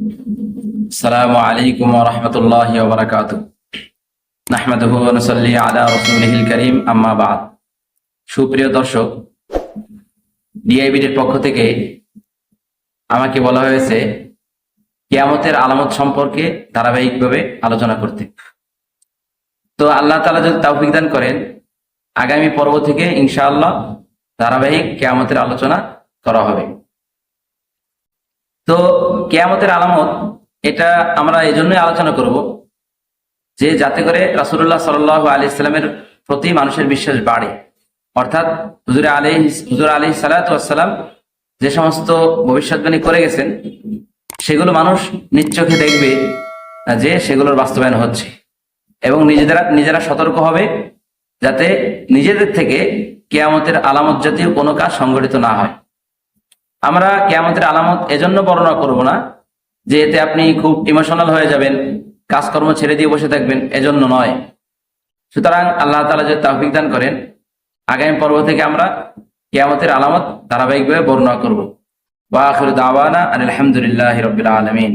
আসসালামু আলাইকুম ওয়া রাহমাতুল্লাহি ওয়া বারাকাতুহু। নাহমাদুহু ওয়া নুসাল্লি আলা রাসূলিহিল কারীম, আম্মা বা'দ। সুপ্রিয় দর্শক, ডিআইবির পক্ষ থেকে আমাকে বলা হয়েছে কিয়ামতের আলামত সম্পর্কে ধারাবাহিকভাবে আলোচনা করতে। তো আল্লাহ তাআলা যদি তৌফিক দান করেন, আগামী পর্ব থেকে ইনশাআল্লাহ ধারাবাহিক কিয়ামতের আলোচনা করা হবে। তো কিয়ামতের আলামত এটা আমরা এই জন্যই আলোচনা করব যে যাতে করে রাসূলুল্লাহ সাল্লাল্লাহু আলাইহি সাল্লামের প্রতি মানুষের বিশ্বাস বাড়ে। অর্থাৎ হুজুর আলাইহিস সালাতু ওয়াস সালাম যে সমস্ত ভবিষ্যৎবাণী করে গেছেন সেগুলো মানুষ নিজ চোখে দেখবে যে সেগুলোর বাস্তবায়ন হচ্ছে, এবং নিজেরা সতর্ক হবে যাতে নিজেদের থেকে কিয়ামতের আলামত জাতীয় কোনো কাজ সংঘটিত না হয়। আমরা কিয়ামতের আলামত এজন্য বর্ণনা করব না যে এতে আপনি খুব ইমোশনাল হয়ে যাবেন, কাজকর্ম ছেড়ে দিয়ে বসে থাকবেন, এজন্য নয়। সুতরাং আল্লাহ তাআলা যদি তৌফিক দান করেন, আগামী পর্ব থেকে আমরা কিয়ামতের আলামত ধারাবাহিকভাবে বর্ণনা করব। ওয়া আখিরু দাওয়ানা আলহামদুলিল্লাহি রাব্বিল আলামিন।